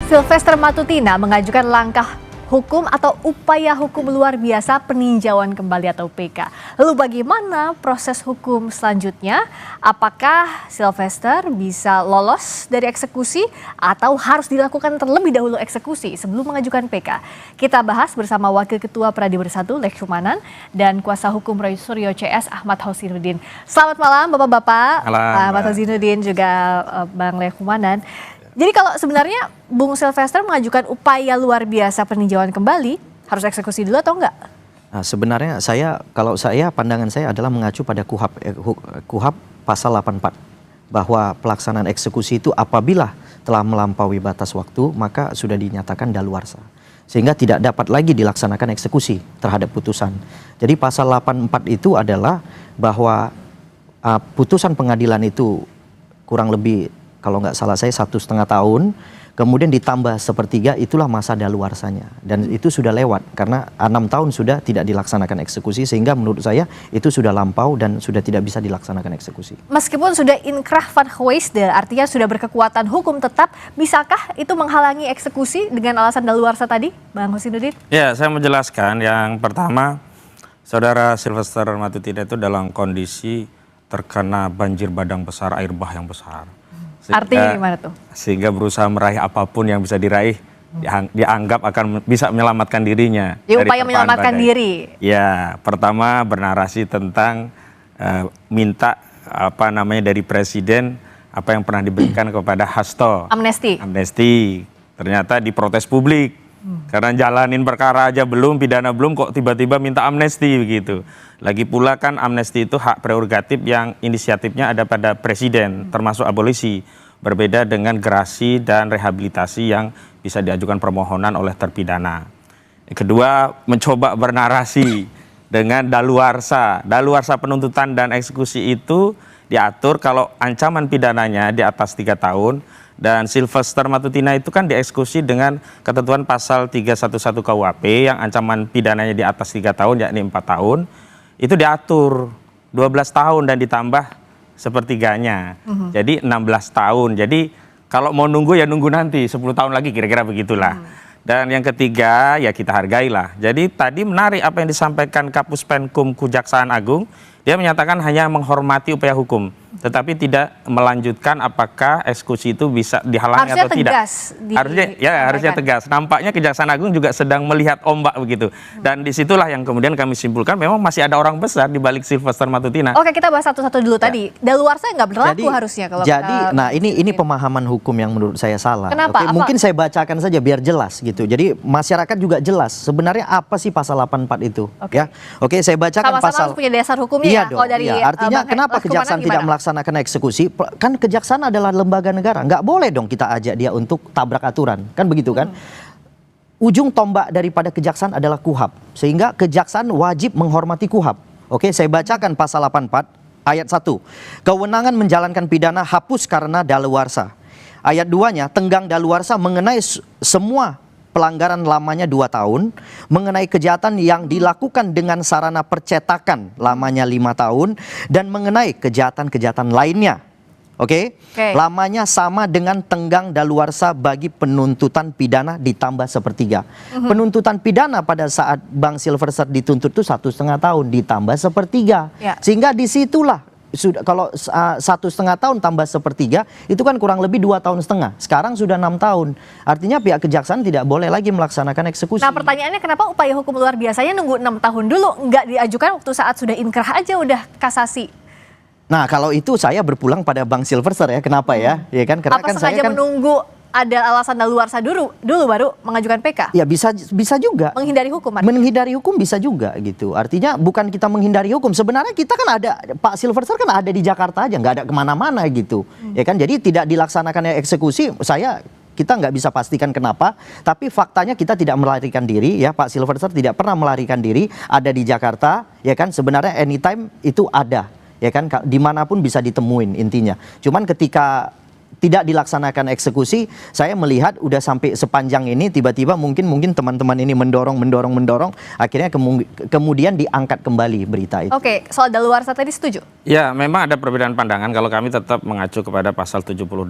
Sylvester Matutina mengajukan langkah hukum atau upaya hukum luar biasa peninjauan kembali atau PK. Lalu bagaimana proses hukum selanjutnya? Apakah Sylvester bisa lolos dari eksekusi atau harus dilakukan terlebih dahulu eksekusi sebelum mengajukan PK? Kita bahas bersama Wakil Ketua Pradi Bersatu Lekhumanan dan Kuasa Hukum Roy Suryo CS Ahmad Hosinuddin. Selamat malam Bapak-Bapak, Ahmad Hosinuddin juga Bang Lekhumanan. Jadi kalau sebenarnya Bung Sylvester mengajukan upaya luar biasa peninjauan kembali, harus eksekusi dulu atau enggak? Nah, sebenarnya pandangan saya adalah mengacu pada KUHP pasal 84 bahwa pelaksanaan eksekusi itu apabila telah melampaui batas waktu maka sudah dinyatakan daluarsa sehingga tidak dapat lagi dilaksanakan eksekusi terhadap putusan. Jadi pasal 84 itu adalah bahwa putusan pengadilan itu kurang lebih kalau nggak salah saya 1,5 tahun, kemudian ditambah 1/3 itulah masa daluarsanya. Dan itu sudah lewat karena 6 tahun sudah tidak dilaksanakan eksekusi sehingga menurut saya itu sudah lampau dan sudah tidak bisa dilaksanakan eksekusi. Meskipun sudah inkrah van geweest, artinya sudah berkekuatan hukum tetap, bisakah itu menghalangi eksekusi dengan alasan daluarsa tadi, Bang Hosinuddin? Ya, saya menjelaskan yang pertama, Saudara Sylvester Matutina itu dalam kondisi terkena banjir bandang besar, air bah yang besar. Artinya gimana tuh? Sehingga berusaha meraih apapun yang bisa diraih, dianggap akan bisa menyelamatkan dirinya. Ya, upaya menyelamatkan diri. Ya, pertama bernarasi tentang minta dari presiden apa yang pernah diberikan kepada Hasto. Amnesti. Ternyata diprotes publik. Karena jalanin perkara aja belum, pidana belum, kok tiba-tiba minta amnesti begitu. Lagi pula kan amnesti itu hak prerogatif yang inisiatifnya ada pada presiden, termasuk abolisi. Berbeda dengan gerasi dan rehabilitasi yang bisa diajukan permohonan oleh terpidana. Kedua, mencoba bernarasi dengan daluarsa. Daluarsa penuntutan dan eksekusi itu diatur kalau ancaman pidananya di atas 3 tahun. Dan Sylvester Matutina itu kan dieksekusi dengan ketentuan pasal 311 KUHP yang ancaman pidananya di atas 3 tahun yakni 4 tahun. Itu diatur 12 tahun dan ditambah 1/3-nya. Jadi 16 tahun. Jadi kalau mau nunggu ya nunggu nanti 10 tahun lagi kira-kira begitulah. Dan yang ketiga ya kita hargailah. Jadi tadi menarik apa yang disampaikan Kapus Penkum Kejaksaan Agung. Dia menyatakan hanya menghormati upaya hukum, tetapi tidak melanjutkan apakah eksekusi itu bisa dihalangi atau tidak. Harusnya tegas. Nampaknya Kejaksaan Agung juga sedang melihat ombak begitu. Dan disitulah yang kemudian kami simpulkan memang masih ada orang besar di balik Sylvester Matutina. Oke, kita bahas satu-satu dulu tadi. Daluarsa nggak berlaku harusnya kalau ini pemahaman hukum yang menurut saya salah. Kenapa? Mungkin saya bacakan saja biar jelas gitu. Jadi masyarakat juga jelas sebenarnya apa sih pasal 84 itu. Oke, saya bacakan sama-sama pasal. Harus punya dasar hukumnya. Iya dong, artinya kenapa kejaksaan tidak melaksanakan eksekusi? Kan kejaksaan adalah lembaga negara, nggak boleh dong kita ajak dia untuk tabrak aturan, kan begitu kan? Ujung tombak daripada kejaksaan adalah KUHP, sehingga kejaksaan wajib menghormati KUHP. Oke, saya bacakan pasal 84 ayat 1. Kewenangan menjalankan pidana hapus karena daluarsa. Ayat 2-nya, tenggang daluarsa mengenai semua pelanggaran lamanya 2 tahun, mengenai kejahatan yang dilakukan dengan sarana percetakan lamanya 5 tahun, dan mengenai kejahatan-kejahatan lainnya. Oke? Lamanya sama dengan tenggang daluarsa bagi penuntutan pidana ditambah 1/3. Penuntutan pidana pada saat Bang Sylvester dituntut itu 1,5 tahun ditambah 1/3. Sehingga disitulah sudah kalau 1,5 tahun tambah 1/3 itu kan kurang lebih 2,5 tahun. Sekarang sudah 6 tahun. Artinya pihak kejaksaan tidak boleh lagi melaksanakan eksekusi. Nah, pertanyaannya kenapa upaya hukum luar biasanya nunggu 6 tahun dulu, nggak diajukan waktu saat sudah inkrah aja udah kasasi? Nah, kalau itu saya berpulang pada Bang Sylvester ya. Kenapa ya? Ya kan karena apa kan sengaja saya kan menunggu ada alasan daluarsa dulu baru mengajukan PK? Ya bisa juga. Menghindari hukum? Menghindari hukum bisa juga gitu. Artinya bukan kita menghindari hukum. Sebenarnya kita kan ada, Pak Sylvester kan ada di Jakarta aja, nggak ada kemana-mana gitu. Ya kan, jadi tidak dilaksanakan eksekusi, kita nggak bisa pastikan kenapa. Tapi faktanya kita tidak melarikan diri ya. Pak Sylvester tidak pernah melarikan diri, ada di Jakarta. Ya kan, sebenarnya anytime itu ada. Ya kan, dimanapun bisa ditemuin intinya. Cuman ketika tidak dilaksanakan eksekusi, saya melihat udah sampai sepanjang ini tiba-tiba mungkin teman-teman ini mendorong, akhirnya kemudian diangkat kembali berita itu. Oke, soal daluarsa tadi setuju? Ya, memang ada perbedaan pandangan. Kalau kami tetap mengacu kepada pasal 78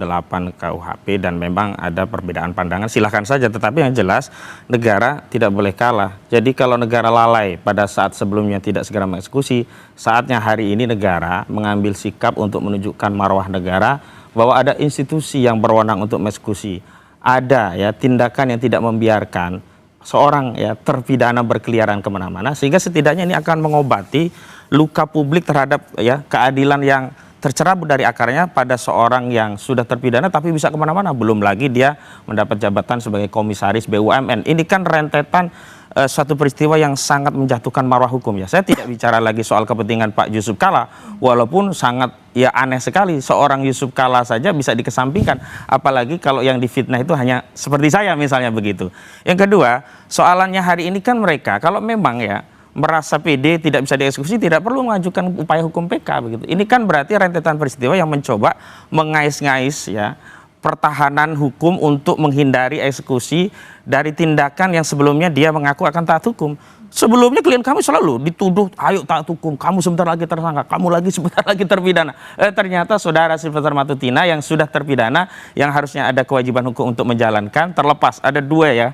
KUHP dan memang ada perbedaan pandangan, silahkan saja. Tetapi yang jelas negara tidak boleh kalah. Jadi kalau negara lalai pada saat sebelumnya tidak segera mengeksekusi, saatnya hari ini negara mengambil sikap untuk menunjukkan marwah negara bahwa ada institusi yang berwenang untuk mengeksekusi. Ada ya tindakan yang tidak membiarkan seorang ya terpidana berkeliaran kemana-mana, sehingga setidaknya ini akan mengobati luka publik terhadap ya keadilan yang tercerabut dari akarnya pada seorang yang sudah terpidana tapi bisa kemana-mana. Belum lagi dia mendapat jabatan sebagai komisaris BUMN. Ini kan rentetan suatu peristiwa yang sangat menjatuhkan marwah hukum ya. Saya tidak bicara lagi soal kepentingan Pak Yusuf Kalla, walaupun sangat ya aneh sekali seorang Yusuf Kalla saja bisa dikesampingkan, apalagi kalau yang difitnah itu hanya seperti saya misalnya begitu. Yang kedua, soalannya hari ini kan mereka kalau memang ya merasa PD tidak bisa dieksekusi, tidak perlu mengajukan upaya hukum PK begitu. Ini kan berarti rentetan peristiwa yang mencoba mengais-ngais ya pertahanan hukum untuk menghindari eksekusi dari tindakan yang sebelumnya dia mengaku akan taat hukum. Sebelumnya klien kami selalu dituduh, ayo taat hukum, kamu sebentar lagi tersangka, kamu lagi sebentar lagi terpidana. Ternyata saudara Sylvester Matutina yang sudah terpidana, yang harusnya ada kewajiban hukum untuk menjalankan, terlepas. Ada dua ya.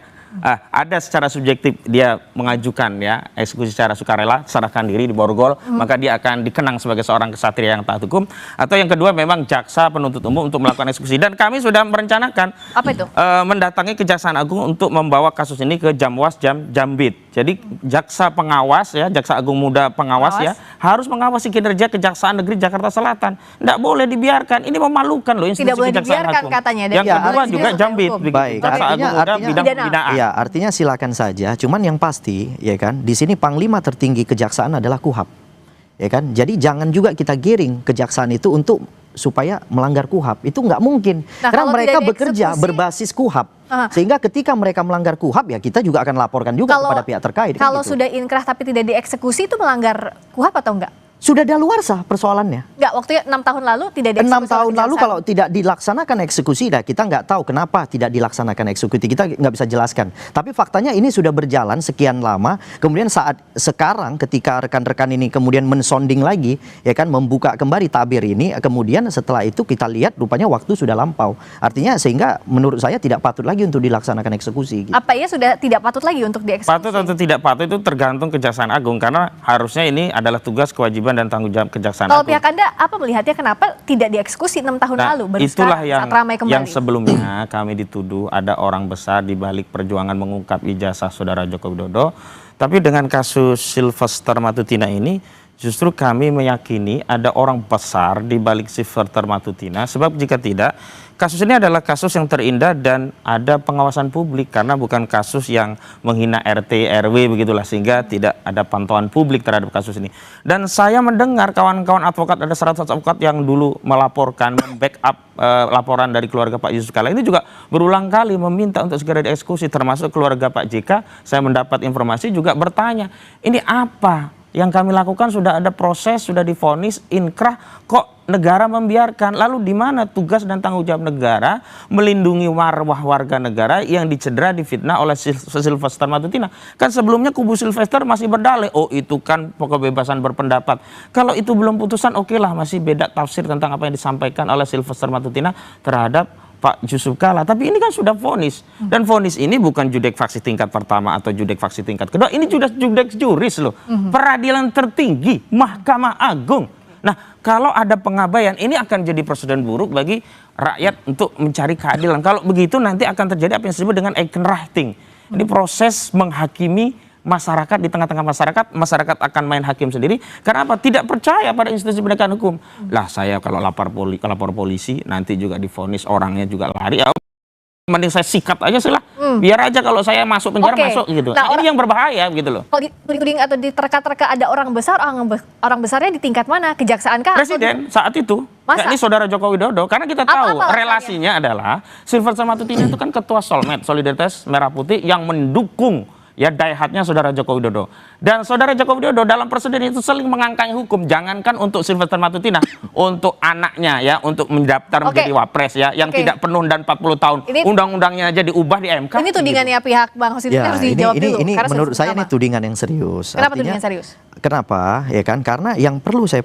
Ada secara subjektif dia mengajukan ya eksekusi secara sukarela, serahkan diri di borgol, maka dia akan dikenang sebagai seorang kesatria yang taat hukum. Atau yang kedua memang jaksa penuntut umum untuk melakukan eksekusi, dan kami sudah merencanakan apa itu? Mendatangi Kejaksaan Agung untuk membawa kasus ini ke Jamwas Jambit. Jadi jaksa pengawas ya, jaksa agung muda pengawas ya, harus mengawasi kinerja Kejaksaan Negeri Jakarta Selatan. Tidak boleh dibiarkan. Ini memalukan loh institusi tidak boleh Kejaksaan dibiarkan Agung. katanya. Yang kedua juga Jambit. Baik, Jaksa Agung muda bidang pembinaan. Ya, artinya silakan saja. Cuman yang pasti, ya kan, di sini Panglima tertinggi Kejaksaan adalah KUHAP, ya kan. Jadi jangan juga kita giring Kejaksaan itu untuk supaya melanggar KUHAP. Itu nggak mungkin. Nah, karena mereka bekerja dieksekusi, berbasis KUHAP. Sehingga ketika mereka melanggar KUHAP ya kita juga akan laporkan juga kepada pihak terkait. Kalau kan gitu. sudah inkrah tapi tidak dieksekusi itu melanggar KUHAP atau enggak? Sudah daluarsa persoalannya. Enggak, waktunya 6 tahun lalu tidak dieksekusi. 6 tahun lalu kalau tidak dilaksanakan eksekusi, nah kita nggak tahu kenapa tidak dilaksanakan eksekusi, kita nggak bisa jelaskan. Tapi faktanya ini sudah berjalan sekian lama, kemudian saat sekarang ketika rekan-rekan ini kemudian mensonding lagi, ya kan, membuka kembali tabir ini, kemudian setelah itu kita lihat rupanya waktu sudah lampau. Artinya sehingga menurut saya tidak patut lagi untuk dilaksanakan eksekusi. Gitu. Apa ya sudah tidak patut lagi untuk dieksekusi? Patut atau tidak patut itu tergantung Kejaksaan Agung, karena harusnya ini adalah tugas kewajiban dan tanggung jawab Kejaksaan Kalau Agung. pihak Anda apa melihatnya kenapa tidak dieksekusi 6 tahun lalu? Baru itulah saat ramai kembali. yang sebelumnya kami dituduh ada orang besar di balik perjuangan mengungkap ijazah saudara Joko Widodo. Tapi dengan kasus Sylvester Matutina ini justru kami meyakini ada orang besar di balik Sylvester Matutina, sebab jika tidak, kasus ini adalah kasus yang terindah dan ada pengawasan publik, karena bukan kasus yang menghina RT RW begitulah, sehingga tidak ada pantauan publik terhadap kasus ini. Dan saya mendengar kawan-kawan advokat, ada 100 advokat yang dulu melaporkan, membackup laporan dari keluarga Pak Yusuf Kalla ini juga berulang kali meminta untuk segera dieksekusi, termasuk keluarga Pak JK. Saya mendapat informasi juga bertanya, ini apa yang kami lakukan? Sudah ada proses, sudah divonis inkrah, kok negara membiarkan? Lalu di mana tugas dan tanggung jawab negara melindungi marwah warga negara yang dicedera, difitnah oleh Sylvester Matutina? Kan sebelumnya kubu Sylvester masih berdalih, oh itu kan kebebasan berpendapat. Kalau itu belum putusan, oke lah, masih beda tafsir tentang apa yang disampaikan oleh Sylvester Matutina terhadap Pak Yusuf Kalla. Tapi ini kan sudah vonis, dan vonis ini bukan judek faksi tingkat pertama atau judek faksi tingkat kedua, ini sudah judek juris loh, peradilan tertinggi, Mahkamah Agung. Nah, kalau ada pengabaian, ini akan jadi presiden buruk bagi rakyat untuk mencari keadilan. Kalau begitu nanti akan terjadi apa yang disebut dengan Eikenrechting. Ini proses menghakimi masyarakat, di tengah-tengah masyarakat akan main hakim sendiri. Karena apa? Tidak percaya pada institusi penegakan hukum. Lah saya kalau lapor polisi nanti juga divonis, orangnya juga lari. Ya, mending saya sikat aja sih lah. Biar aja kalau saya masuk penjara masuk gitu. Nah, ini yang berbahaya gitu loh. Kalau dituding atau diterka-terka ada orang besar, orang besarnya di tingkat mana? Kejaksaan kah? Presiden saat itu. Masa? Ini saudara Joko Widodo, karena kita tahu Apa relasinya adalah Sylvester Matutina itu kan ketua Solmed, Solidaritas Merah Putih, yang mendukung ya daihatnya saudara Joko Widodo. Dan saudara Joko Widodo dalam presiden itu sering mengangkat hukum, jangankan untuk Sylvester Matutina, untuk anaknya ya, untuk mendaftar menjadi wapres ya, yang tidak penuh dan 40 tahun, undang-undangnya aja diubah di MK. Ini tudingannya pihak Bang Hosidin harus dijawab dulu. Ini menurut saya ini tudingan yang serius. Kenapa tudingan serius? Kenapa? Ya kan, karena yang perlu saya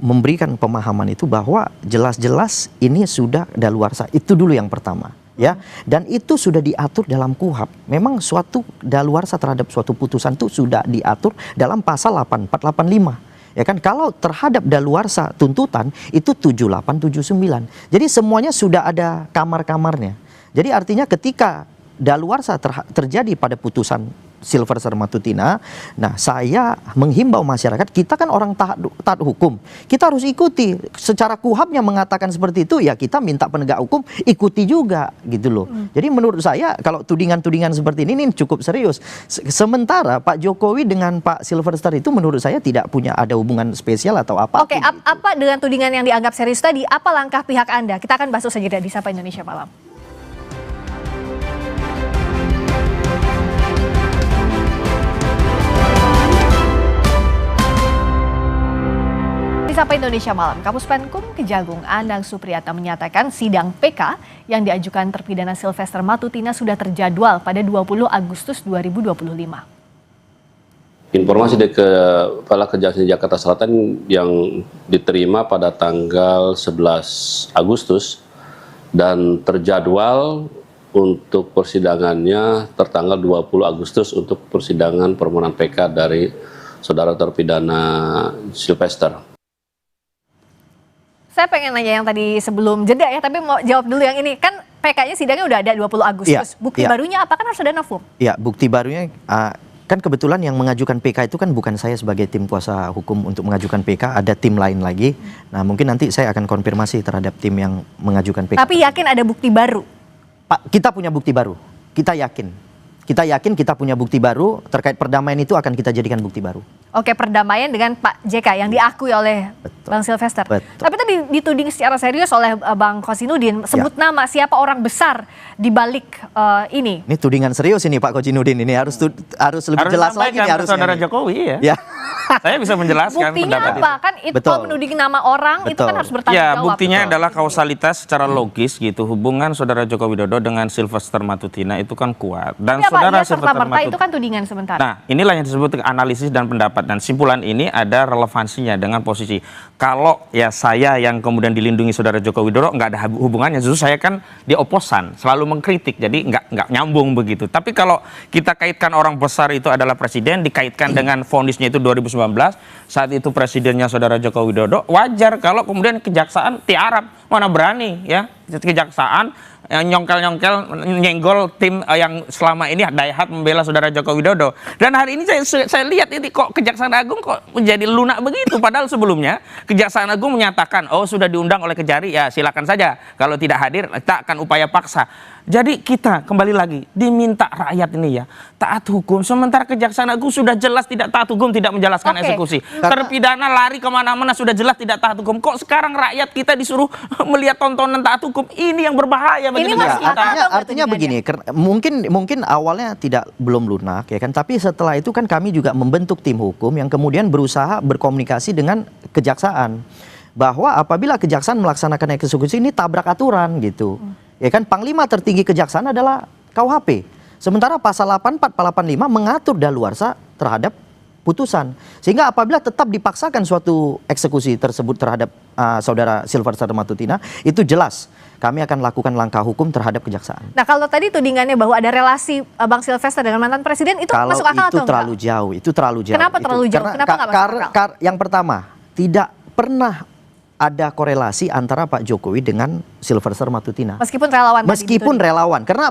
memberikan pemahaman itu bahwa jelas-jelas ini sudah daluarsa. Itu dulu yang pertama. Ya, dan itu sudah diatur dalam KUHP. Memang suatu daluarsa terhadap suatu putusan itu sudah diatur dalam pasal 8485. Ya kan, kalau terhadap daluarsa tuntutan itu 7879. Jadi semuanya sudah ada kamar-kamarnya. Jadi artinya ketika daluarsa terjadi pada putusan Sylvester Matutina, nah saya menghimbau masyarakat, kita kan orang taat hukum, kita harus ikuti. Secara KUHP-nya mengatakan seperti itu, ya kita minta penegak hukum ikuti juga gitu loh. Jadi menurut saya kalau tudingan-tudingan seperti ini cukup serius. Sementara Pak Jokowi dengan Pak Sylvester itu menurut saya tidak punya ada hubungan spesial atau apa. Oke, apa dengan tudingan yang dianggap serius tadi, apa langkah pihak Anda? Kita akan bahas saja di Sapa Indonesia Malam. Di Sapa Indonesia Malam, Kapus Penkum Kejagung Anang Supriyatna menyatakan sidang PK yang diajukan terpidana Sylvester Matutina sudah terjadwal pada 20 Agustus 2025. Informasi dari Kepala Kejaksaan Jakarta Selatan yang diterima pada tanggal 11 Agustus dan terjadwal untuk persidangannya tertanggal 20 Agustus untuk persidangan permohonan PK dari saudara terpidana Sylvester. Saya pengen nanya yang tadi sebelum jeda ya, tapi mau jawab dulu yang ini. Kan PK-nya sidangnya udah ada 20 Agustus. Bukti barunya apa? Kan harus ada novum. Iya, bukti barunya kan kebetulan yang mengajukan PK itu kan bukan saya sebagai tim kuasa hukum untuk mengajukan PK, ada tim lain lagi. Nah, mungkin nanti saya akan konfirmasi terhadap tim yang mengajukan PK. Tapi yakin ada bukti baru? Pak, kita punya bukti baru. Kita yakin. Kita yakin kita punya bukti baru terkait perdamaian itu akan kita jadikan bukti baru. Oke, perdamaian dengan Pak JK yang diakui oleh Bang Sylvester. Tapi tadi dituding secara serius oleh Bang Kozinudin, sebut nama siapa orang besar di balik ini. Ini tudingan serius ini Pak Kozinudin, ini harus lebih jelas lagi nih harusnya. Saudara Jokowi ya. Saya bisa menjelaskan buktinya pendapat apa? Kan itu kalau menuding nama orang itu kan harus bertanggung jawab. Ya, buktinya adalah kausalitas secara logis gitu. Hubungan saudara Joko Widodo dengan Sylvester Matutina itu kan kuat. Dan saudara Sylvester Matutina itu kan tudingan sementara. Nah, inilah yang disebut analisis dan pendapat, dan simpulan ini ada relevansinya dengan posisi. Kalau ya saya yang kemudian dilindungi saudara Joko Widodo nggak ada hubungannya, justru saya kan di oposan, selalu mengkritik, jadi nggak nyambung begitu. Tapi kalau kita kaitkan orang besar itu adalah presiden, dikaitkan dengan vonisnya itu 2019, saat itu presidennya saudara Joko Widodo, wajar kalau kemudian kejaksaan tiarap, mana berani ya kejaksaan nyongkel-nyongkel nyenggol tim yang selama ini daihat membela saudara Joko Widodo. Dan hari ini saya lihat ini kok Kejaksaan Agung kok menjadi lunak begitu, padahal sebelumnya Kejaksaan Agung menyatakan oh sudah diundang oleh Kejari, ya silakan saja, kalau tidak hadir kita akan upaya paksa. Jadi kita kembali lagi diminta rakyat ini ya taat hukum, sementara Kejaksaan Agung sudah jelas tidak taat hukum, tidak menjelaskan eksekusi. Terpidana lari kemana-mana sudah jelas tidak taat hukum. Kok sekarang rakyat kita disuruh melihat tontonan taat hukum? Ini yang berbahaya bagi negara kita. Artinya begini, mungkin awalnya belum lunak ya kan, tapi setelah itu kan kami juga membentuk tim hukum yang kemudian berusaha berkomunikasi dengan kejaksaan bahwa apabila kejaksaan melaksanakan eksekusi ini tabrak aturan gitu. Ya kan, Panglima tertinggi kejaksaan adalah KUHP. Sementara pasal 8485 mengatur daluarsa terhadap putusan. Sehingga apabila tetap dipaksakan suatu eksekusi tersebut terhadap saudara Sylvester Matutina, itu jelas kami akan lakukan langkah hukum terhadap kejaksaan. Nah, kalau tadi tudingannya bahwa ada relasi Bang Sylvester dengan mantan presiden, itu masuk akal atau enggak? Itu terlalu jauh. Kenapa terlalu jauh? Kenapa nggak masuk akal? Yang pertama, tidak pernah ada korelasi antara Pak Jokowi dengan Sylvester Matutina. Meskipun relawan. Meskipun relawan, karena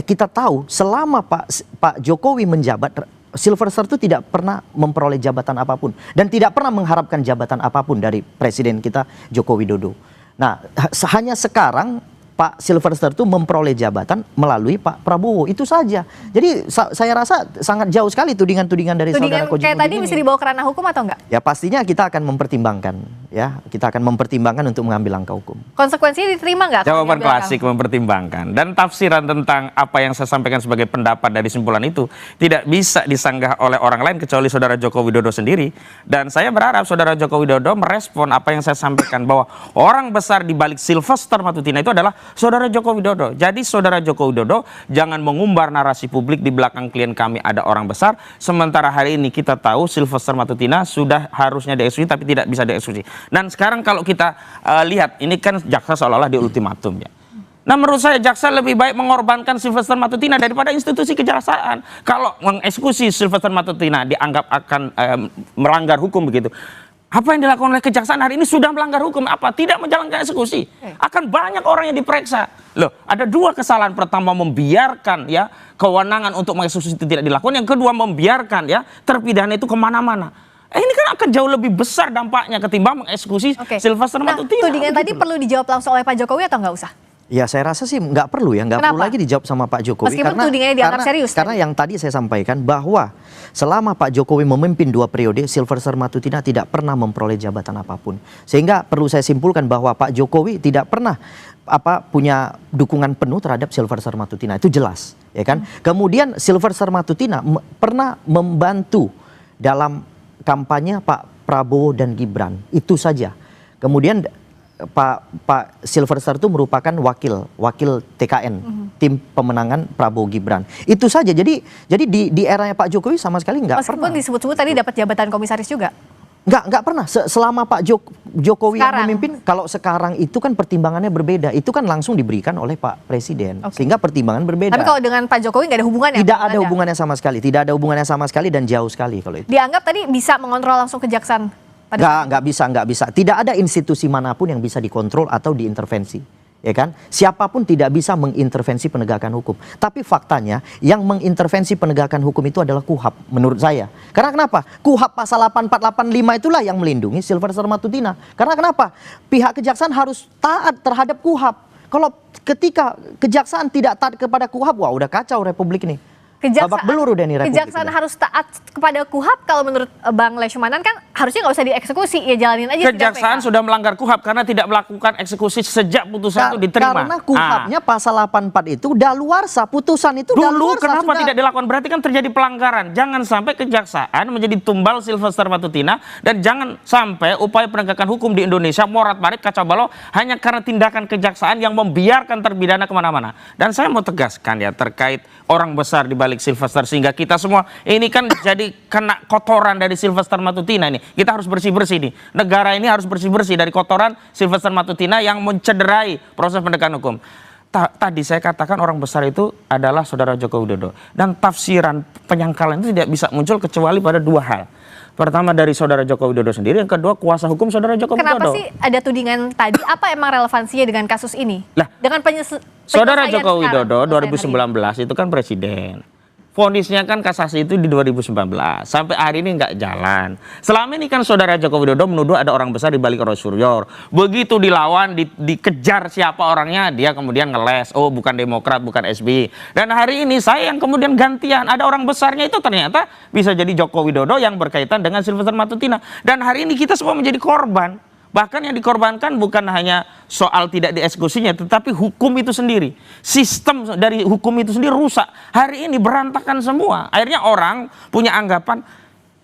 kita tahu selama Pak Jokowi menjabat, Sylvester itu tidak pernah memperoleh jabatan apapun dan tidak pernah mengharapkan jabatan apapun dari presiden kita Joko Widodo. Nah, hanya sekarang Pak Sylvester itu memperoleh jabatan melalui Pak Prabowo, itu saja. Jadi saya rasa sangat jauh sekali tudingan-tudingan dari saudara Kozinudin. Kayak tadi bisa dibawa ke ranah hukum atau enggak? Ya pastinya kita akan mempertimbangkan ya, kita akan mempertimbangkan untuk mengambil langkah hukum. Konsekuensinya diterima nggak? Jawaban klasik mempertimbangkan. Dan tafsiran tentang apa yang saya sampaikan sebagai pendapat dari simpulan itu tidak bisa disanggah oleh orang lain kecuali Saudara Joko Widodo sendiri. Dan saya berharap Saudara Joko Widodo merespon apa yang saya sampaikan bahwa orang besar di balik Sylvester Matutina itu adalah Saudara Joko Widodo. Jadi Saudara Joko Widodo jangan mengumbar narasi publik di belakang klien kami ada orang besar. Sementara hari ini kita tahu Sylvester Matutina sudah harusnya dieksekusi tapi tidak bisa dieksekusi. Dan sekarang kalau kita lihat, ini kan jaksa seolah-olah di ultimatum ya. Nah menurut saya jaksa lebih baik mengorbankan Sylvester Matutina daripada institusi kejaksaan. Kalau mengeksekusi Sylvester Matutina dianggap akan melanggar hukum begitu. Apa yang dilakukan oleh kejaksaan hari ini sudah melanggar hukum. Apa? Tidak menjalankan eksekusi. Akan banyak orang yang diperiksa. Loh, ada dua kesalahan. Pertama, membiarkan ya kewenangan untuk mengeksekusi itu tidak dilakukan. Yang kedua, membiarkan ya terpidana itu kemana-mana. Ini kan akan jauh lebih besar dampaknya ketimbang mengeksekusi Sylvester Matutina. Tudingan tadi perlu dijawab langsung oleh Pak Jokowi atau nggak usah? Ya saya rasa sih nggak perlu ya, nggak perlu lagi dijawab sama Pak Jokowi. Meskipun tudingannya dianggap serius. Karena yang tadi saya sampaikan bahwa selama Pak Jokowi memimpin 2 periode, Sylvester Matutina tidak pernah memperoleh jabatan apapun. Sehingga perlu saya simpulkan bahwa Pak Jokowi tidak pernah punya dukungan penuh terhadap Sylvester Matutina, itu jelas, ya kan? Kemudian Sylvester Matutina pernah membantu dalam kampanye Pak Prabowo dan Gibran, itu saja. Kemudian Pak Sylvester itu merupakan wakil TKN, tim pemenangan Prabowo Gibran. Itu saja. Jadi di eranya Pak Jokowi sama sekali nggak pernah. Meskipun disebut-sebut tadi dapat jabatan komisaris juga. Nggak pernah. Selama Pak Jokowi yang memimpin, kalau sekarang itu kan pertimbangannya berbeda. Itu kan langsung diberikan oleh Pak Presiden. Sehingga pertimbangan berbeda. Tapi kalau dengan Pak Jokowi nggak ada hubungannya? Tidak ada hubungannya sama sekali. Tidak ada hubungannya sama sekali dan jauh sekali kalau itu. Dianggap tadi bisa mengontrol langsung kejaksaan? Nggak bisa. Tidak ada institusi manapun yang bisa dikontrol atau diintervensi. Ya kan? Siapapun tidak bisa mengintervensi penegakan hukum. Tapi faktanya yang mengintervensi penegakan hukum itu adalah KUHAP menurut saya. Karena kenapa? KUHAP pasal 8485 itulah yang melindungi Sylvester Matutina. Karena kenapa? Pihak kejaksaan harus taat terhadap KUHAP. Kalau ketika kejaksaan tidak taat kepada KUHAP, wah udah kacau republik ini. Babak belur udah nih republik. Kejaksaan harus taat kepada KUHAP. Kalau menurut Bang Lesmanan kan harusnya nggak usah dieksekusi, ya jalanin aja. Kejaksaan sudah melanggar KUHAP karena tidak melakukan eksekusi sejak putusan itu diterima. Karena KUHAP-nya pasal 84 itu daluarsa, putusan itu dulu kenapa tidak dilakukan? Berarti kan terjadi pelanggaran. Jangan sampai kejaksaan menjadi tumbal Sylvester Matutina dan jangan sampai upaya penegakan hukum di Indonesia morat-marit kacau balau hanya karena tindakan kejaksaan yang membiarkan terpidana kemana-mana. Dan saya mau tegaskan ya terkait orang besar di balik Sylvester, sehingga kita semua ini kan jadi kena kotoran dari Sylvester Matutina ini. Kita harus bersih-bersih nih. Negara ini harus bersih-bersih dari kotoran Sylvester Matutina yang mencederai proses penegakan hukum. Tadi saya katakan orang besar itu adalah Saudara Joko Widodo. Dan tafsiran penyangkalan itu tidak bisa muncul kecuali pada 2 hal. Pertama dari Saudara Joko Widodo sendiri, yang kedua kuasa hukum Saudara Joko Widodo. Kenapa sih ada tudingan tadi? Apa emang relevansinya dengan kasus ini? Lah, dengan Saudara Joko Widodo 2019 itu kan presiden. Vonisnya kan kasasi itu di 2019. Sampai hari ini nggak jalan. Selama ini kan Saudara Joko Widodo menuduh ada orang besar di balik Roy Suryo. Begitu dilawan, dikejar siapa orangnya, dia kemudian ngeles. Oh bukan Demokrat, bukan SBY. Dan hari ini saya yang kemudian gantian. Ada orang besarnya itu ternyata bisa jadi Joko Widodo yang berkaitan dengan Sylvester Matutina. Dan hari ini kita semua menjadi korban. Bahkan yang dikorbankan bukan hanya soal tidak dieksekusinya, tetapi hukum itu sendiri. Sistem dari hukum itu sendiri rusak. Hari ini berantakan semua. Akhirnya orang punya anggapan,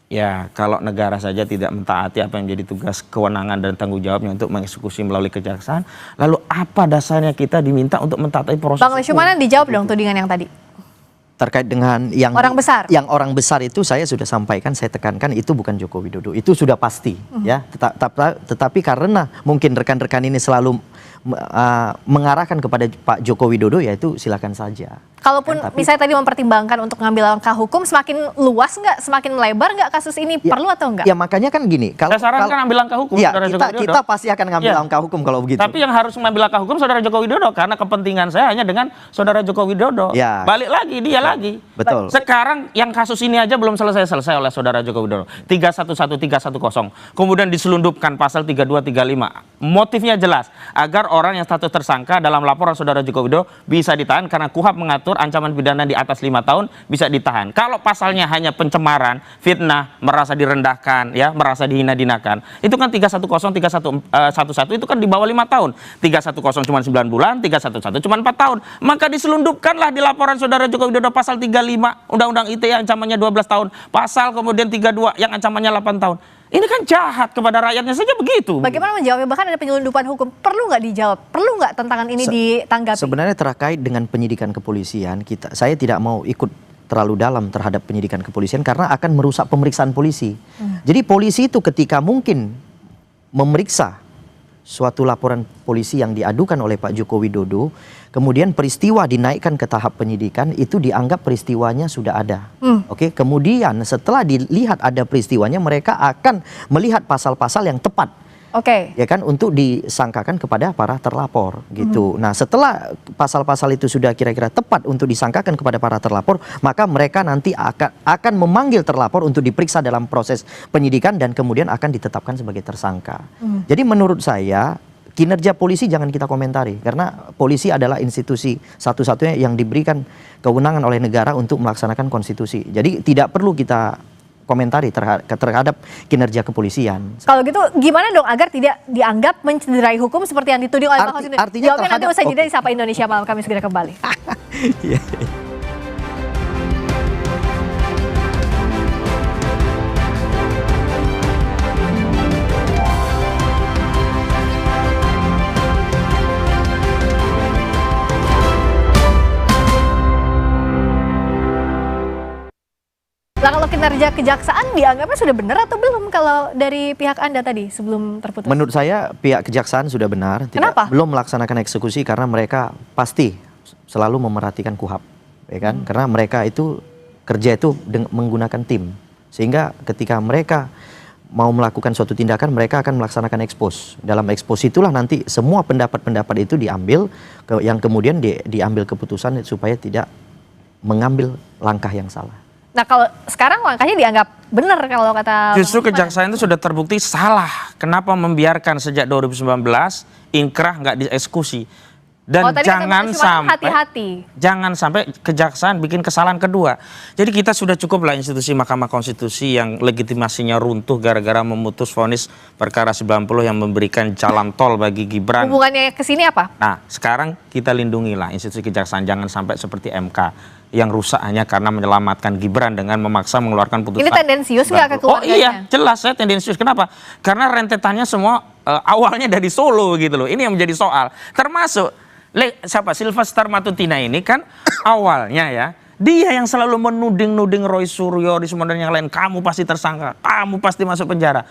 ya kalau negara saja tidak mentaati apa yang menjadi tugas kewenangan dan tanggung jawabnya untuk mengeksekusi melalui kejaksaan, lalu apa dasarnya kita diminta untuk mentaati proses Bang Lesmanan dijawab dong tudingan yang tadi. Terkait dengan yang orang besar itu saya sudah sampaikan, saya tekankan itu bukan Joko Widodo, itu sudah pasti ya. Tetapi karena mungkin rekan-rekan ini selalu mengarahkan kepada Pak Joko Widodo, ya itu silakan saja. Kalaupun misalnya tadi mempertimbangkan untuk ngambil langkah hukum, semakin luas nggak, semakin lebar nggak kasus ini, ya, perlu atau enggak? Ya makanya kan gini, saya sarankan ambil langkah hukum. Ya, kita pasti akan ngambil langkah hukum kalau begitu. Tapi yang harus mengambil langkah hukum Saudara Joko Widodo, karena kepentingan saya hanya dengan Saudara Joko Widodo. Ya. Balik lagi dia lagi. Betul. Sekarang yang kasus ini aja belum selesai oleh Saudara Joko Widodo. 311, 310. Kemudian diselundupkan pasal 32, 35. Motifnya jelas, agar orang yang status tersangka dalam laporan Saudara Joko Widodo bisa ditahan karena KUHAP mengatur diatur ancaman pidana di atas 5 tahun bisa ditahan. Kalau pasalnya hanya pencemaran, fitnah, merasa direndahkan, ya, merasa dihina-dinakan, itu kan 310, 311 itu kan di bawah 5 tahun. 310 cuma 9 bulan, 311 cuma 4 tahun. Maka diselundupkanlah di laporan saudara Joko Widodo pasal 35 Undang-Undang ITE yang ancamannya 12 tahun, pasal kemudian 32 yang ancamannya 8 tahun. Ini kan jahat kepada rakyatnya saja begitu. Bagaimana menjawabnya? Bahkan ada penyelundupan hukum. Perlu nggak dijawab? Perlu nggak tantangan ini ditanggapi? Sebenarnya terkait dengan penyidikan kepolisian, saya tidak mau ikut terlalu dalam terhadap penyidikan kepolisian karena akan merusak pemeriksaan polisi. Jadi polisi itu ketika mungkin memeriksa suatu laporan polisi yang diadukan oleh Pak Joko Widodo, kemudian peristiwa dinaikkan ke tahap penyidikan, itu dianggap peristiwanya sudah ada. Oke, kemudian setelah dilihat ada peristiwanya, mereka akan melihat pasal-pasal yang tepat. Oke. Ya kan, untuk disangkakan kepada para terlapor gitu. Nah, setelah pasal-pasal itu sudah kira-kira tepat untuk disangkakan kepada para terlapor, maka mereka nanti akan memanggil terlapor untuk diperiksa dalam proses penyidikan dan kemudian akan ditetapkan sebagai tersangka. Jadi menurut saya kinerja polisi jangan kita komentari karena polisi adalah institusi satu-satunya yang diberikan kewenangan oleh negara untuk melaksanakan konstitusi. Jadi tidak perlu kita komentari terhadap kinerja kepolisian. Kalau gitu gimana dong agar tidak dianggap mencederai hukum seperti yang dituding oleh Pak Hussein? Jawabnya nanti usai jeda di Sapa Indonesia Malam, kami segera kembali. Nah, kalau kinerja kejaksaan dianggapnya sudah benar atau belum kalau dari pihak Anda tadi sebelum terputus? Menurut saya pihak kejaksaan sudah benar. Kenapa? Belum melaksanakan eksekusi karena mereka pasti selalu memerhatikan KUHAP, ya kan? Karena mereka itu kerja itu menggunakan tim, sehingga ketika mereka mau melakukan suatu tindakan, mereka akan melaksanakan ekspos. Dalam ekspos itulah nanti semua pendapat-pendapat itu diambil, yang kemudian diambil keputusan supaya tidak mengambil langkah yang salah. Nah, kalau sekarang langkahnya dianggap benar kalau kata justru kejaksaan itu sudah terbukti salah. Kenapa membiarkan sejak 2019 inkrah nggak dieksekusi? Dan jangan sampai kejaksaan bikin kesalahan kedua. Jadi kita sudah cukuplah institusi Mahkamah Konstitusi yang legitimasinya runtuh gara-gara memutus vonis perkara 90 yang memberikan jalan tol bagi Gibran. Hubungannya ke sini apa? Nah, sekarang kita lindungilah institusi kejaksaan, jangan sampai seperti MK yang rusak hanya karena menyelamatkan Gibran dengan memaksa mengeluarkan putusan. Ini tendensius nggak ke keluarganya? Oh iya, jelas saya tendensius. Kenapa? Karena rentetannya semua awalnya dari Solo gitu loh. Ini yang menjadi soal. Termasuk siapa? Sylvester Matutina ini kan awalnya ya, dia yang selalu menuding Roy Suryo, Rismon dan yang lain, kamu pasti tersangka, kamu pasti masuk penjara.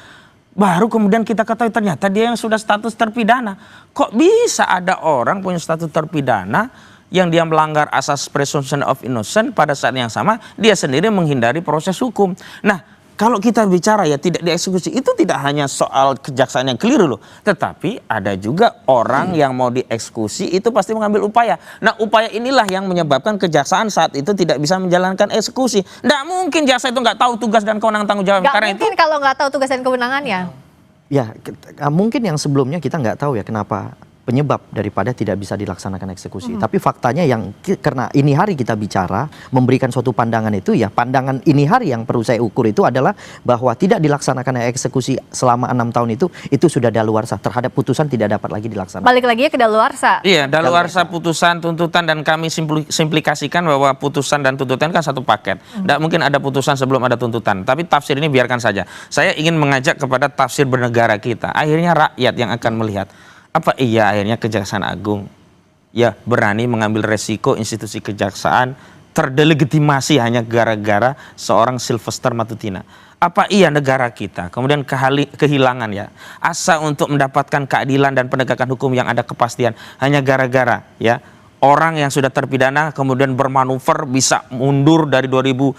Baru kemudian kita ketahui ternyata dia yang sudah status terpidana. Kok bisa ada orang punya status terpidana yang dia melanggar asas presumption of innocence, pada saat yang sama dia sendiri menghindari proses hukum. Nah, kalau kita bicara ya tidak dieksekusi, itu tidak hanya soal kejaksaan yang keliru loh, tetapi ada juga orang yang mau dieksekusi itu pasti mengambil upaya. Nah, upaya inilah yang menyebabkan kejaksaan saat itu tidak bisa menjalankan eksekusi. Nggak mungkin jaksa itu nggak tahu tugas dan kewenangan tanggung jawab. Nggak mungkin kalau nggak tahu tugas dan kewenangannya. Ya, mungkin yang sebelumnya kita nggak tahu ya kenapa penyebab daripada tidak bisa dilaksanakan eksekusi. Tapi faktanya yang karena ini hari kita bicara memberikan suatu pandangan itu, ya pandangan ini hari yang perlu saya ukur itu adalah bahwa tidak dilaksanakan eksekusi selama 6 tahun itu sudah daluarsa, terhadap putusan tidak dapat lagi dilaksanakan. Balik lagi ke daluarsa. Iya, daluarsa putusan, tuntutan, dan kami simplikasikan bahwa putusan dan tuntutan kan satu paket. Tidak mungkin ada putusan sebelum ada tuntutan. Tapi tafsir ini biarkan saja. Saya ingin mengajak kepada tafsir bernegara kita. Akhirnya rakyat yang akan melihat. Apa iya akhirnya Kejaksaan Agung ya berani mengambil resiko institusi kejaksaan terdelegitimasi hanya gara-gara seorang Sylvester Matutina? Apa iya negara kita kemudian kehilangan ya asa untuk mendapatkan keadilan dan penegakan hukum yang ada kepastian hanya gara-gara ya orang yang sudah terpidana kemudian bermanuver bisa mundur dari 2019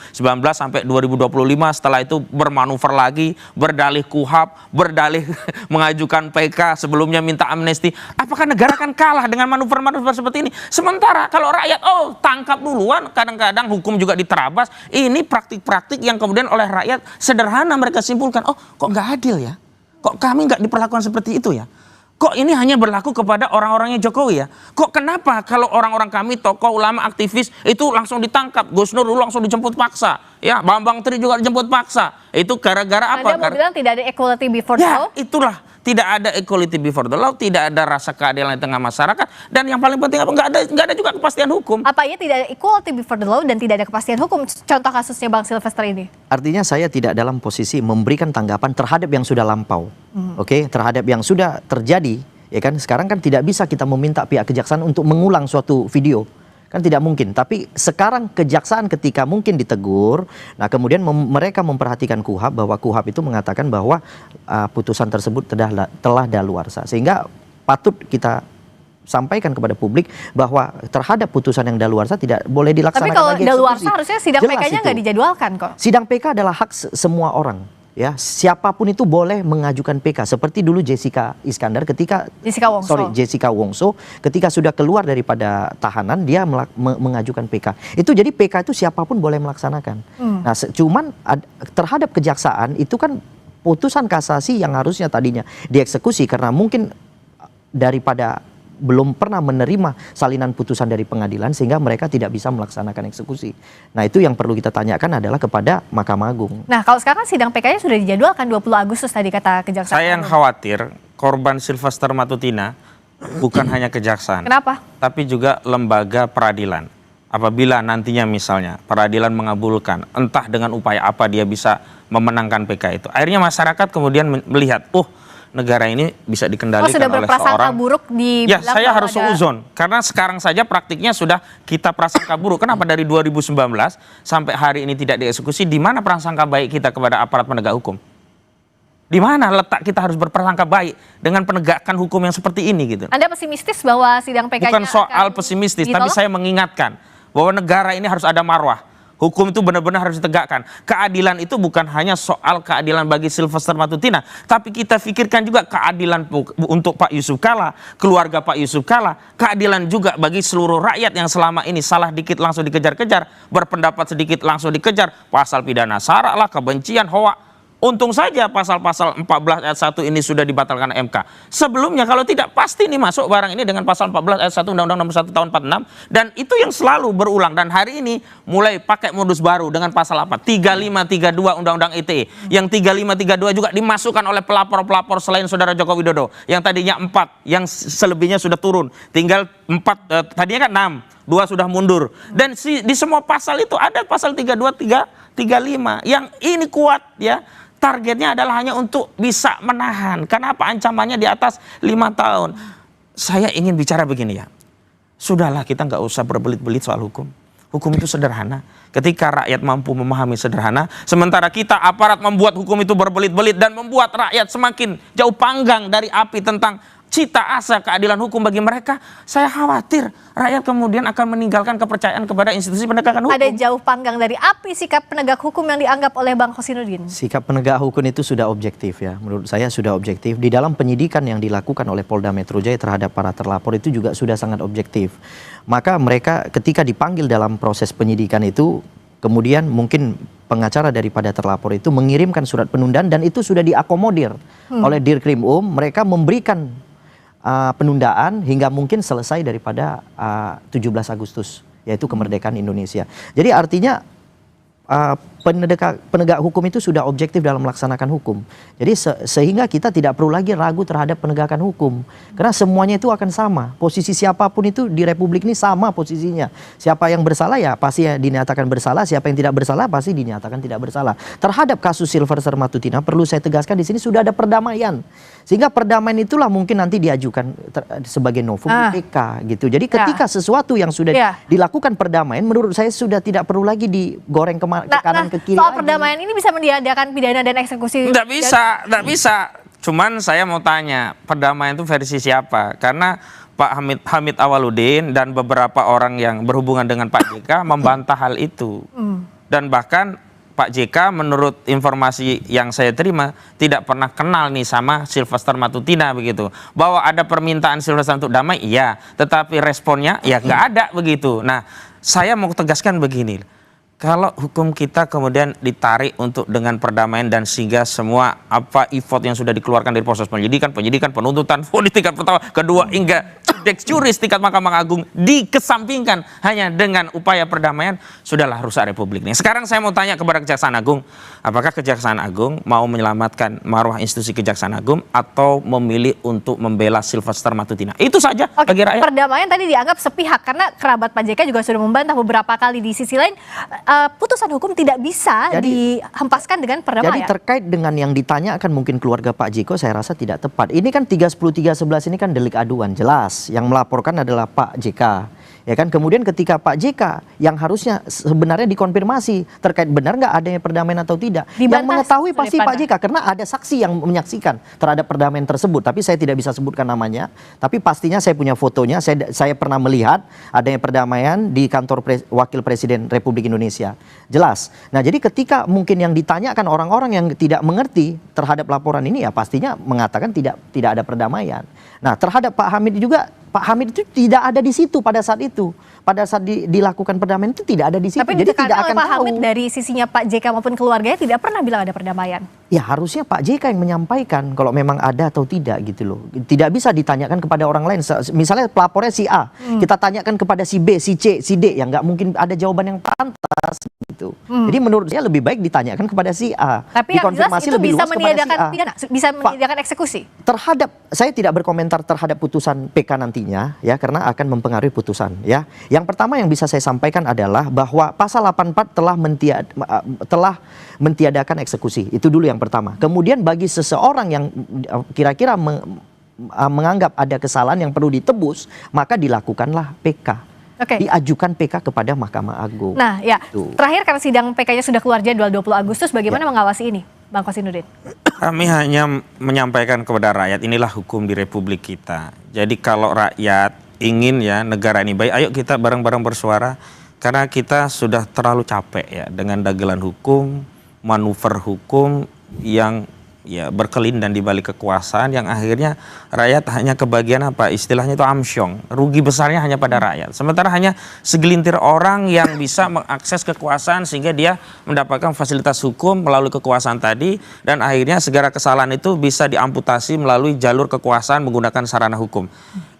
sampai 2025, setelah itu bermanuver lagi, berdalih KUHAP, berdalih mengajukan PK, sebelumnya minta amnesti. Apakah negara akan kalah dengan manuver-manuver seperti ini? Sementara kalau rakyat, tangkap duluan, kadang-kadang hukum juga diterabas. Ini praktik-praktik yang kemudian oleh rakyat sederhana mereka simpulkan, kok nggak adil ya? Kok kami nggak diperlakukan seperti itu ya? Kok ini hanya berlaku kepada orang-orangnya Jokowi ya? Kok kenapa kalau orang-orang kami, tokoh, ulama, aktivis itu langsung ditangkap? Gus Nur dulu langsung dijemput paksa. Ya, Bambang Tri juga dijemput paksa. Itu gara-gara apa? Anda mau bilang tidak ada equality before the law? Ya, itulah. Tidak ada equality before the law, tidak ada rasa keadilan di tengah masyarakat, dan yang paling penting apa? Nggak ada juga kepastian hukum. Apa ya tidak ada equality before the law dan tidak ada kepastian hukum? Contoh kasusnya Bang Sylvester ini. Artinya saya tidak dalam posisi memberikan tanggapan terhadap yang sudah lampau. Oke, terhadap yang sudah terjadi, ya kan? Sekarang kan tidak bisa kita meminta pihak kejaksaan untuk mengulang suatu video. Kan tidak mungkin. Tapi sekarang kejaksaan ketika mungkin ditegur, nah kemudian mereka memperhatikan KUHP bahwa KUHP itu mengatakan bahwa putusan tersebut telah daluarsa. Sehingga patut kita sampaikan kepada publik bahwa terhadap putusan yang daluarsa tidak boleh dilaksanakan. Tapi kalau lagi daluarsa harusnya sidang Jelas PK-nya itu. nggak dijadwalkan kok. Sidang PK adalah hak semua orang. Ya, siapapun itu boleh mengajukan PK seperti dulu Jessica Iskandar ketika Jessica Wongso ketika sudah keluar daripada tahanan dia mengajukan PK. Itu jadi PK itu siapapun boleh melaksanakan. Nah, cuman terhadap kejaksaan itu kan putusan kasasi yang harusnya tadinya dieksekusi karena mungkin daripada belum pernah menerima salinan putusan dari pengadilan sehingga mereka tidak bisa melaksanakan eksekusi. Nah, itu yang perlu kita tanyakan adalah kepada Mahkamah Agung. Nah, kalau sekarang sidang PK-nya sudah dijadwalkan 20 Agustus tadi kata kejaksaan. Saya yang khawatir korban Sylvester Matutina bukan hanya kejaksaan. Kenapa? Tapi juga lembaga peradilan. Apabila nantinya misalnya peradilan mengabulkan, entah dengan upaya apa dia bisa memenangkan PK itu. Akhirnya masyarakat kemudian melihat, negara ini bisa dikendalikan sudah oleh berprasangka seorang. buruk di Ya, saya harus seuzon. Karena sekarang saja praktiknya sudah kita prasangka buruk. Kenapa dari 2019 sampai hari ini tidak dieksekusi? Di mana prasangka baik kita kepada aparat penegak hukum? Di mana letak kita harus berprasangka baik dengan penegakan hukum yang seperti ini gitu? Anda pesimistis bahwa sidang PK-nya Bukan soal pesimistis, tapi saya mengingatkan bahwa negara ini harus ada marwah. Hukum itu benar-benar harus ditegakkan. Keadilan itu bukan hanya soal keadilan bagi Sylvester Matutina, tapi kita pikirkan juga keadilan untuk Pak Yusuf Kalla, keluarga Pak Yusuf Kalla, keadilan juga bagi seluruh rakyat yang selama ini salah dikit langsung dikejar-kejar, berpendapat sedikit langsung dikejar, pasal pidana sara lah, kebencian, hoak. Untung saja pasal-pasal 14 ayat 1 ini sudah dibatalkan MK. Sebelumnya kalau tidak pasti ini masuk barang ini dengan pasal 14 ayat 1 Undang-Undang Nomor 1 Tahun 46 dan itu yang selalu berulang dan hari ini mulai pakai modus baru dengan pasal apa? 3532 Undang-Undang ITE. Yang 3532 juga dimasukkan oleh pelapor-pelapor selain Saudara Joko Widodo. Yang tadinya 4, yang selebihnya sudah turun. Tinggal 4, tadinya kan 6, 2 sudah mundur. Dan di semua pasal itu ada pasal 32, 35 yang ini kuat ya. Targetnya adalah hanya untuk bisa menahan. Kenapa ancamannya di atas 5 tahun? Saya ingin bicara begini ya. Sudahlah kita nggak usah berbelit-belit soal hukum. Hukum itu sederhana. Ketika rakyat mampu memahami sederhana. Sementara kita aparat membuat hukum itu berbelit-belit dan membuat rakyat semakin jauh panggang dari api tentang cita asa keadilan hukum bagi mereka. Saya khawatir rakyat kemudian akan meninggalkan kepercayaan kepada institusi penegakan hukum. Ada jauh panggang dari api sikap penegak hukum yang dianggap oleh Bang Kosinudin. Sikap penegak hukum itu sudah objektif ya. Menurut saya sudah objektif. Di dalam penyidikan yang dilakukan oleh Polda Metro Jaya terhadap para terlapor itu juga sudah sangat objektif. Maka mereka ketika dipanggil dalam proses penyidikan itu, kemudian mungkin pengacara daripada terlapor itu mengirimkan surat penundaan dan itu sudah diakomodir oleh Dirkrim Mereka memberikan penundaan hingga mungkin selesai daripada 17 Agustus yaitu kemerdekaan Indonesia. Jadi artinya penegak hukum itu sudah objektif dalam melaksanakan hukum. Jadi sehingga kita tidak perlu lagi ragu terhadap penegakan hukum. Karena semuanya itu akan sama. Posisi siapapun itu di Republik ini sama posisinya. Siapa yang bersalah ya pasti dinyatakan bersalah. Siapa yang tidak bersalah pasti dinyatakan tidak bersalah. Terhadap kasus Sylvester Matutina perlu saya tegaskan di sini sudah ada perdamaian. Sehingga perdamaian itulah mungkin nanti diajukan sebagai novum di PK gitu. Jadi ketika sesuatu yang sudah dilakukan perdamaian menurut saya sudah tidak perlu lagi digoreng ke kanan ke kiri. Soal perdamaian ini bisa meniadakan pidana dan eksekusi? Tidak bisa. Cuman saya mau tanya, perdamaian itu versi siapa? Karena Pak Hamid Awaludin dan beberapa orang yang berhubungan dengan Pak JK membantah hal itu. Dan bahkan Pak JK menurut informasi yang saya terima tidak pernah kenal nih sama Sylvester Matutina begitu. Bahwa ada permintaan Sylvester untuk damai, iya. Tetapi responnya ya nggak ada begitu. Nah, saya mau tegaskan begini. Kalau hukum kita kemudian ditarik untuk dengan perdamaian dan sehingga semua effort yang sudah dikeluarkan dari proses penyidikan, penuntutan, vonis tingkat pertama, kedua hingga judex juris tingkat Mahkamah Agung dikesampingkan hanya dengan upaya perdamaian, sudahlah rusak republik ini. Sekarang saya mau tanya kepada Kejaksaan Agung, apakah Kejaksaan Agung mau menyelamatkan marwah institusi Kejaksaan Agung atau memilih untuk membela Sylvester Matutina? Itu saja bagi rakyat. Perdamaian tadi dianggap sepihak karena kerabat Pak JK juga sudah membantah beberapa kali. Di sisi lain putusan hukum tidak bisa dihempaskan dengan perdamaian. Jadi terkait dengan yang ditanyakan mungkin keluarga Pak Jiko, saya rasa tidak tepat. Ini kan 310-311 ini kan delik aduan, jelas. Yang melaporkan adalah Pak JK. Ya kan, kemudian ketika Pak JK yang harusnya sebenarnya dikonfirmasi terkait benar nggak adanya perdamaian atau tidak, yang mengetahui pasti Pak JK karena ada saksi yang menyaksikan terhadap perdamaian tersebut. Tapi saya tidak bisa sebutkan namanya. Tapi pastinya saya punya fotonya. Saya pernah melihat adanya perdamaian di kantor Wakil Presiden Republik Indonesia. Jelas. Nah, jadi ketika mungkin yang ditanyakan orang-orang yang tidak mengerti terhadap laporan ini, ya pastinya mengatakan tidak ada perdamaian. Nah, terhadap Pak Hamid juga, Pak Hamid itu tidak ada di situ pada saat itu. Pada saat dilakukan perdamaian itu tidak ada di situ. Tapi jadi tidak akan Pak Hamid dari sisinya Pak JK maupun keluarganya tidak pernah bilang ada perdamaian. Ya harusnya Pak JK yang menyampaikan kalau memang ada atau tidak gitu loh. Tidak bisa ditanyakan kepada orang lain. Misalnya pelapornya si A, kita tanyakan kepada si B, si C, si D, yang nggak mungkin ada jawaban yang pantas gitu. Jadi menurut saya lebih baik ditanyakan kepada si A. Tapi yang jelas itu lebih bisa luas meniadakan kepada si A. pidana, bisa meniadakan eksekusi. Terhadap, saya tidak berkomentar terhadap putusan PK nantinya ya, karena akan mempengaruhi putusan ya. Yang pertama yang bisa saya sampaikan adalah bahwa pasal 84 telah mentiadakan eksekusi. Itu dulu yang pertama. Kemudian bagi seseorang yang kira-kira menganggap ada kesalahan yang perlu ditebus, maka dilakukanlah PK. Diajukan PK kepada Mahkamah Agung. Nah ya, terakhir karena sidang PK-nya sudah keluar jadwal 20 Agustus, bagaimana mengawasi ini, Bang Kosinudin? Kami hanya menyampaikan kepada rakyat, inilah hukum di Republik kita. Jadi kalau rakyat ingin ya negara ini baik, ayo kita bareng-bareng bersuara, karena kita sudah terlalu capek ya dengan dagelan hukum, manuver hukum yang ya berkelindan di balik kekuasaan yang akhirnya rakyat hanya kebagian apa istilahnya itu amsyong, rugi besarnya hanya pada rakyat. Sementara hanya segelintir orang yang bisa mengakses kekuasaan sehingga dia mendapatkan fasilitas hukum melalui kekuasaan tadi, dan akhirnya segala kesalahan itu bisa diamputasi melalui jalur kekuasaan menggunakan sarana hukum.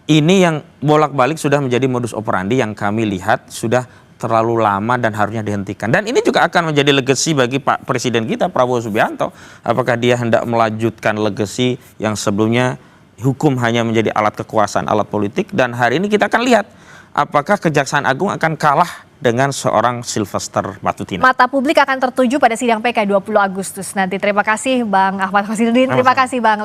Ini yang bolak-balik sudah menjadi modus operandi yang kami lihat sudah terlalu lama dan harusnya dihentikan. Dan ini juga akan menjadi legacy bagi Pak Presiden kita, Prabowo Subianto. Apakah dia hendak melanjutkan legacy yang sebelumnya hukum hanya menjadi alat kekuasaan, alat politik. Dan hari ini kita akan lihat apakah Kejaksaan Agung akan kalah dengan seorang Sylvester Matutina. Mata publik akan tertuju pada sidang PK 20 Agustus nanti. Terima kasih Bang Ahmad Kosinudin. Terima kasih Bang